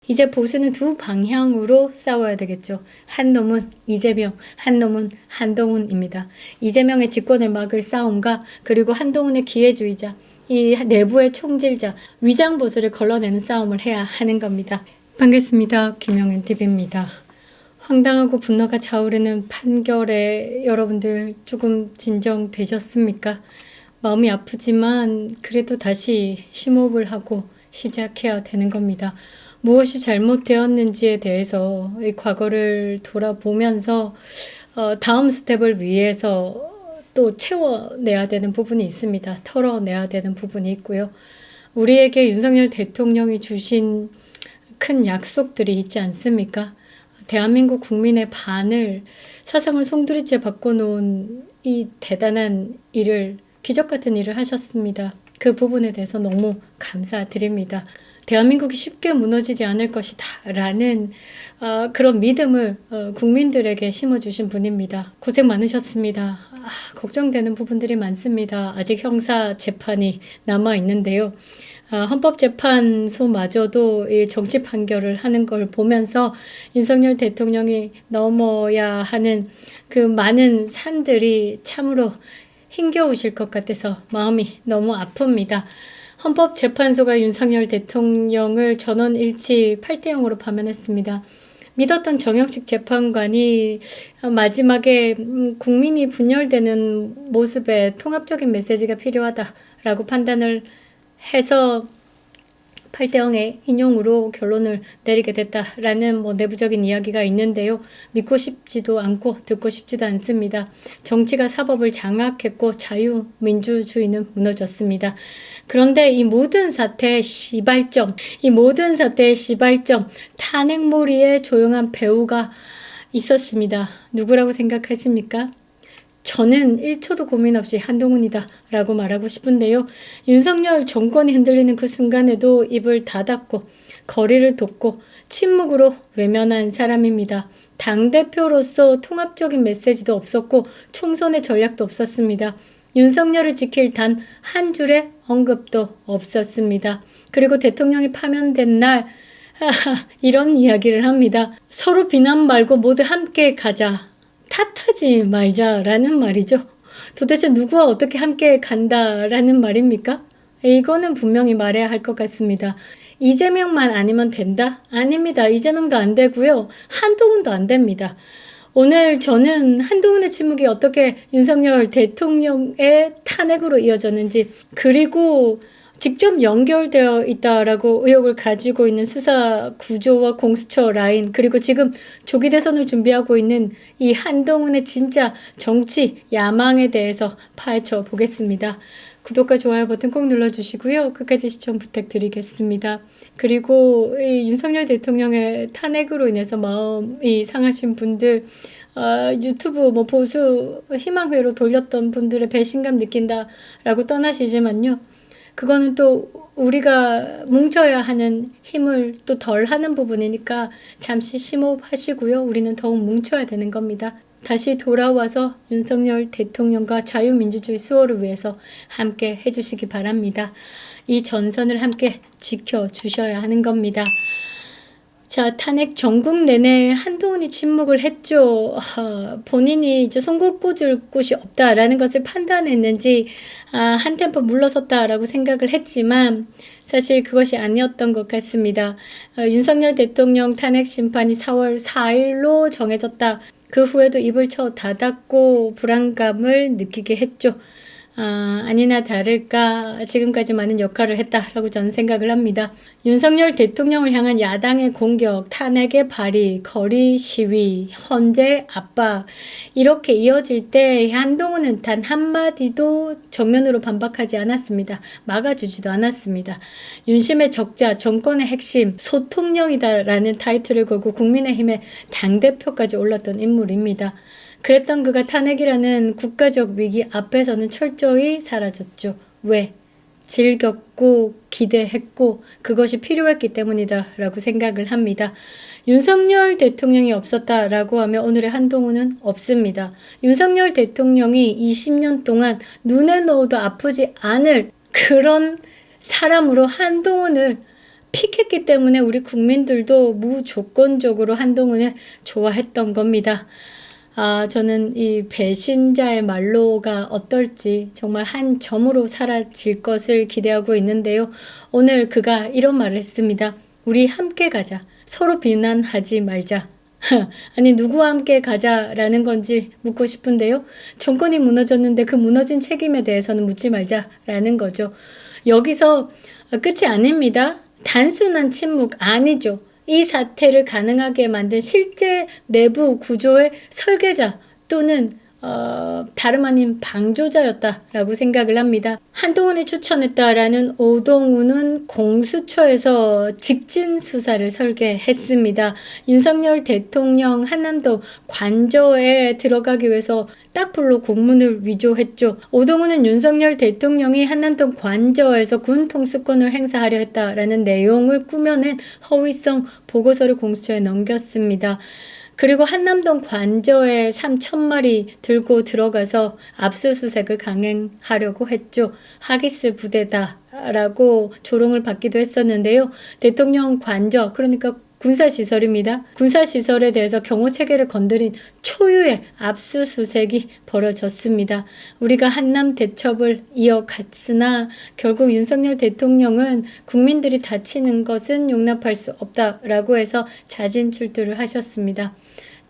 이제 보수는 두 방향으로 싸워야 되겠죠. 한 놈은 이재명, 한 놈은 한동훈입니다. 이재명의 집권을 막을 싸움과 그리고 한동훈의 기회주의자, 이 내부의 총질자, 위장보수를 걸러내는 싸움을 해야 하는 겁니다. 반갑습니다. 김영은 TV입니다. 황당하고 분노가 차오르는 판결에 여러분들 조금 진정되셨습니까? 마음이 아프지만 그래도 다시 심호흡을 하고 시작해야 되는 겁니다. 무엇이 잘못되었는지에 대해서 이 과거를 돌아보면서 다음 스텝을 위해서 또 채워내야 되는 부분이 있습니다. 털어내야 되는 부분이 있고요. 우리에게 윤석열 대통령이 주신 큰 약속들이 있지 않습니까? 대한민국 국민의 반을 사상을 송두리째 바꿔놓은 이 대단한 일을, 기적 같은 일을 하셨습니다. 그 부분에 대해서 너무 감사드립니다. 대한민국이 쉽게 무너지지 않을 것이다 라는 그런 믿음을 국민들에게 심어주신 분입니다. 고생 많으셨습니다. 걱정되는 부분들이 많습니다. 아직 형사 재판이 남아있는데요. 헌법재판소마저도 이 정치 판결을 하는 걸 보면서 윤석열 대통령이 넘어야 하는 그 많은 산들이 참으로 힘겨우실 것 같아서 마음이 너무 아픕니다. 헌법재판소가 윤석열 대통령을 전원일치 8대0으로 파면했습니다. 믿었던 정영식 재판관이 마지막에 국민이 분열되는 모습에 통합적인 메시지가 필요하다라고 판단을 해서 8대0의 인용으로 결론을 내리게 됐다라는 내부적인 이야기가 있는데요. 믿고 싶지도 않고 듣고 싶지도 않습니다. 정치가 사법을 장악했고 자유민주주의는 무너졌습니다. 그런데 이 모든 사태의 시발점, 탄핵몰이에 조용한 배우가 있었습니다. 누구라고 생각하십니까? 저는 1초도 고민 없이 한동훈이다 라고 말하고 싶은데요. 윤석열 정권이 흔들리는 그 순간에도 입을 닫았고 거리를 뒀고 침묵으로 외면한 사람입니다. 당대표로서 통합적인 메시지도 없었고 총선의 전략도 없었습니다. 윤석열을 지킬 단 한 줄의 언급도 없었습니다. 그리고 대통령이 파면된 날 이런 이야기를 합니다. 서로 비난 말고 모두 함께 가자. 탓하지 말자라는 말이죠. 도대체 누구와 어떻게 함께 간다라는 말입니까? 이거는 분명히 말해야 할 것 같습니다. 이재명만 아니면 된다? 아닙니다. 이재명도 안 되고요. 한동훈도 안 됩니다. 오늘 저는 한동훈의 침묵이 어떻게 윤석열 대통령의 탄핵으로 이어졌는지, 그리고 직접 연결되어 있다라고 의혹을 가지고 있는 수사 구조와 공수처 라인, 그리고 지금 조기 대선을 준비하고 있는 이 한동훈의 진짜 정치 야망에 대해서 파헤쳐 보겠습니다. 구독과 좋아요 버튼 꼭 눌러주시고요. 끝까지 시청 부탁드리겠습니다. 그리고 이 윤석열 대통령의 탄핵으로 인해서 마음이 상하신 분들, 유튜브 보수 희망회로 돌렸던 분들의 배신감 느낀다라고 떠나시지만요. 그거는 또 우리가 뭉쳐야 하는 힘을 또 덜 하는 부분이니까 잠시 심호흡하시고요. 우리는 더욱 뭉쳐야 되는 겁니다. 다시 돌아와서 윤석열 대통령과 자유민주주의 수호를 위해서 함께 해주시기 바랍니다. 이 전선을 함께 지켜주셔야 하는 겁니다. 자, 탄핵 전국 내내 한동훈이 침묵을 했죠. 본인이 이제 손골 꽂을 곳이 없다라는 것을 판단했는지 한 템포 물러섰다라고 생각을 했지만 사실 그것이 아니었던 것 같습니다. 윤석열 대통령 탄핵 심판이 4월 4일로 정해졌다. 그 후에도 입을 쳐 닫았고 불안감을 느끼게 했죠. 아니나 다를까 지금까지 많은 역할을 했다라고 저는 생각을 합니다. 윤석열 대통령을 향한 야당의 공격, 탄핵의 발의, 거리 시위, 헌재 압박 이렇게 이어질 때 한동훈은 단 한마디도 정면으로 반박하지 않았습니다. 막아주지도 않았습니다. 윤심의 적자, 정권의 핵심, 소통령이다라는 타이틀을 걸고 국민의힘의 당대표까지 올랐던 인물입니다. 그랬던 그가 탄핵이라는 국가적 위기 앞에서는 철저히 사라졌죠. 왜? 즐겼고 기대했고 그것이 필요했기 때문이다 라고 생각을 합니다. 윤석열 대통령이 없었다라고 하면 오늘의 한동훈은 없습니다. 윤석열 대통령이 20년 동안 눈에 넣어도 아프지 않을 그런 사람으로 한동훈을 픽했기 때문에 우리 국민들도 무조건적으로 한동훈을 좋아했던 겁니다. 저는 이 배신자의 말로가 어떨지 정말 한 점으로 사라질 것을 기대하고 있는데요. 오늘 그가 이런 말을 했습니다. 우리 함께 가자. 서로 비난하지 말자. 아니 누구와 함께 가자라는 건지 묻고 싶은데요. 정권이 무너졌는데 그 무너진 책임에 대해서는 묻지 말자라는 거죠. 여기서 끝이 아닙니다. 단순한 침묵 아니죠. 이 사태를 가능하게 만든 실제 내부 구조의 설계자 또는 다름 아닌 방조자였다라고 생각을 합니다. 한동훈이 추천했다라는 오동훈은 공수처에서 직진 수사를 설계했습니다. 윤석열 대통령 한남동 관저에 들어가기 위해서 딱불로 공문을 위조했죠. 오동훈은 윤석열 대통령이 한남동 관저에서 군 통수권을 행사하려 했다라는 내용을 꾸며낸 허위성 보고서를 공수처에 넘겼습니다. 그리고 한남동 관저에 3,000마리 들고 들어가서 압수수색을 강행하려고 했죠. 하기스 부대다라고 조롱을 받기도 했었는데요. 대통령 관저, 그러니까 군사시설입니다. 군사시설에 대해서 경호체계를 건드린 초유의 압수수색이 벌어졌습니다. 우리가 한남 대첩을 이어갔으나 결국 윤석열 대통령은 국민들이 다치는 것은 용납할 수 없다라고 해서 자진출두를 하셨습니다.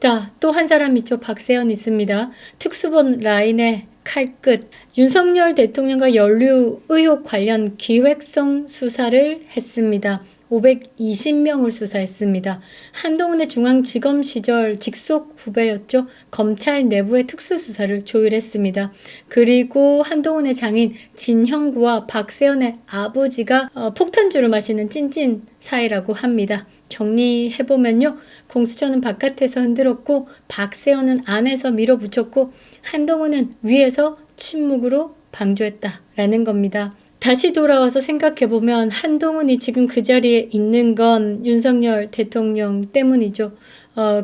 자, 또 한 사람 있죠. 박세현 있습니다. 특수본 라인의 칼끝. 윤석열 대통령과 연루 의혹 관련 기획성 수사를 했습니다. 520명을 수사했습니다. 한동훈의 중앙지검 시절 직속 후배였죠. 검찰 내부의 특수수사를 조율했습니다. 그리고 한동훈의 장인 진형구와 박세현의 아버지가 폭탄주를 마시는 찐찐 사이라고 합니다. 정리해보면요. 공수처는 바깥에서 흔들었고 박세현은 안에서 밀어붙였고 한동훈은 위에서 침묵으로 방조했다라는 겁니다. 다시 돌아와서 생각해보면 한동훈이 지금 그 자리에 있는 건 윤석열 대통령 때문이죠.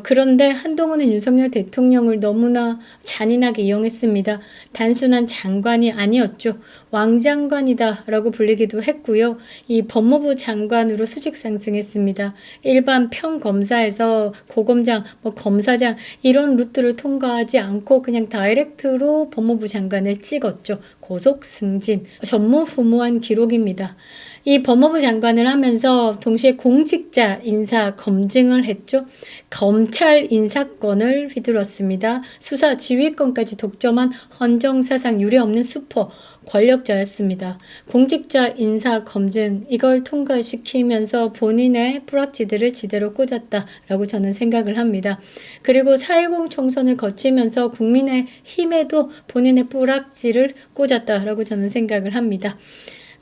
그런데 한동훈은 윤석열 대통령을 너무나 잔인하게 이용했습니다. 단순한 장관이 아니었죠. 왕장관이다라고 불리기도 했고요. 이 법무부 장관으로 수직 상승했습니다. 일반 평검사에서 고검장, 검사장 이런 루트를 통과하지 않고 그냥 다이렉트로 법무부 장관을 찍었죠. 고속 승진. 전무후무한 기록입니다. 이 법무부 장관을 하면서 동시에 공직자 인사 검증을 했죠. 검찰 인사권을 휘둘렀습니다. 수사 지휘권까지 독점한 헌정사상 유례없는 슈퍼 권력자였습니다. 공직자 인사 검증 이걸 통과시키면서 본인의 뿌락지들을 지대로 꽂았다라고 저는 생각을 합니다. 그리고 4.10 총선을 거치면서 국민의 힘에도 본인의 뿌락지를 꽂았다라고 저는 생각을 합니다.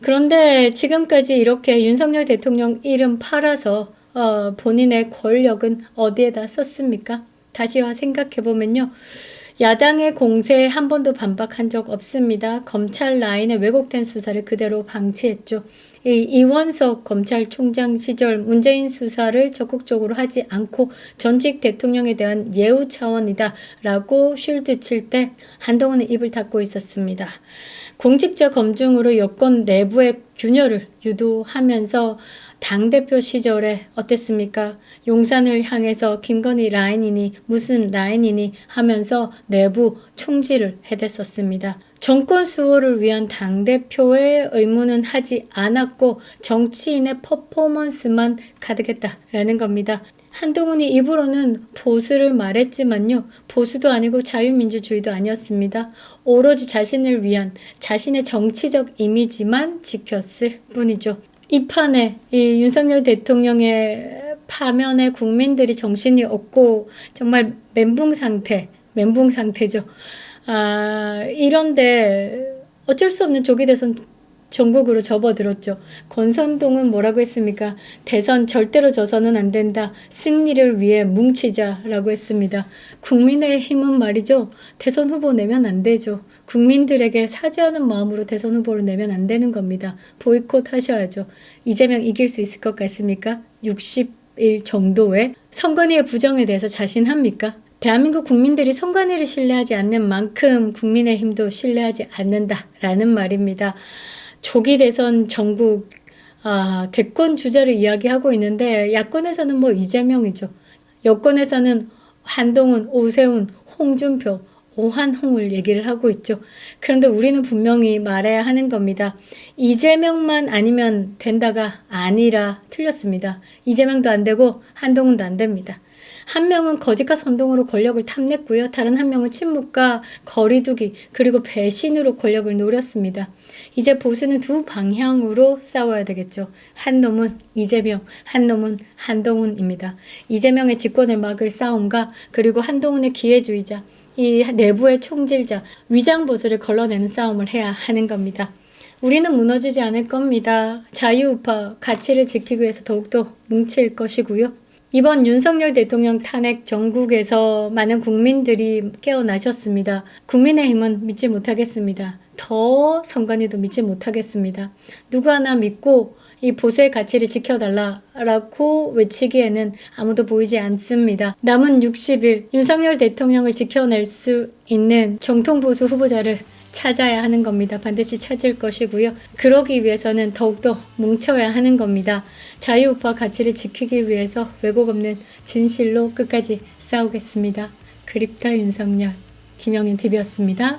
그런데 지금까지 이렇게 윤석열 대통령 이름 팔아서 본인의 권력은 어디에다 썼습니까? 다시 생각해보면요. 야당의 공세에 한 번도 반박한 적 없습니다. 검찰 라인의 왜곡된 수사를 그대로 방치했죠. 이원석 검찰총장 시절 문재인 수사를 적극적으로 하지 않고 전직 대통령에 대한 예우 차원이다 라고 쉴드 칠 때 한동훈은 입을 닫고 있었습니다. 공직자 검증으로 여권 내부의 균열을 유도하면서 당대표 시절에 어땠습니까? 용산을 향해서 김건희 라인이니 무슨 라인이니 하면서 내부 총질을 해댔었습니다. 정권 수호를 위한 당대표의 의무는 하지 않았고 정치인의 퍼포먼스만 가득했다라는 겁니다. 한동훈이 입으로는 보수를 말했지만요. 보수도 아니고 자유민주주의도 아니었습니다. 오로지 자신을 위한 자신의 정치적 이미지만 지켰을 뿐이죠. 이 판에 이 윤석열 대통령의 파면에 국민들이 정신이 없고 정말 멘붕 상태죠. 이런데 어쩔 수 없는 조기 대선 전국으로 접어들었죠. 권선동은 뭐라고 했습니까? 대선 절대로 져서는 안 된다. 승리를 위해 뭉치자라고 했습니다. 국민의힘은 말이죠. 대선 후보 내면 안 되죠. 국민들에게 사죄하는 마음으로 대선 후보를 내면 안 되는 겁니다. 보이콧 하셔야죠. 이재명 이길 수 있을 것 같습니까? 60일 정도에 선관위의 부정에 대해서 자신합니까? 대한민국 국민들이 선관위를 신뢰하지 않는 만큼 국민의힘도 신뢰하지 않는다라는 말입니다. 조기 대선 전국 대권 주자를 이야기하고 있는데 야권에서는 뭐 이재명이죠. 여권에서는 한동훈, 오세훈, 홍준표, 오한홍을 얘기를 하고 있죠. 그런데 우리는 분명히 말해야 하는 겁니다. 이재명만 아니면 된다가 아니라 틀렸습니다. 이재명도 안 되고 한동훈도 안 됩니다. 한 명은 거짓과 선동으로 권력을 탐냈고요. 다른 한 명은 침묵과 거리두기 그리고 배신으로 권력을 노렸습니다. 이제 보수는 두 방향으로 싸워야 되겠죠. 한 놈은 이재명, 한 놈은 한동훈입니다. 이재명의 집권을 막을 싸움과 그리고 한동훈의 기회주의자, 이 내부의 총질자, 위장보수를 걸러내는 싸움을 해야 하는 겁니다. 우리는 무너지지 않을 겁니다. 자유우파 가치를 지키기 위해서 더욱더 뭉칠 것이고요. 이번 윤석열 대통령 탄핵 전국에서 많은 국민들이 깨어나셨습니다. 국민의힘은 믿지 못하겠습니다. 더 선관위도 믿지 못하겠습니다. 누구 하나 믿고 이 보수의 가치를 지켜달라고 외치기에는 아무도 보이지 않습니다. 남은 60일 윤석열 대통령을 지켜낼 수 있는 정통보수 후보자를 찾아야 하는 겁니다. 반드시 찾을 것이고요. 그러기 위해서는 더욱더 뭉쳐야 하는 겁니다. 자유우파 가치를 지키기 위해서 왜곡 없는 진실로 끝까지 싸우겠습니다. 그립다 윤석열, 김영윤 TV였습니다.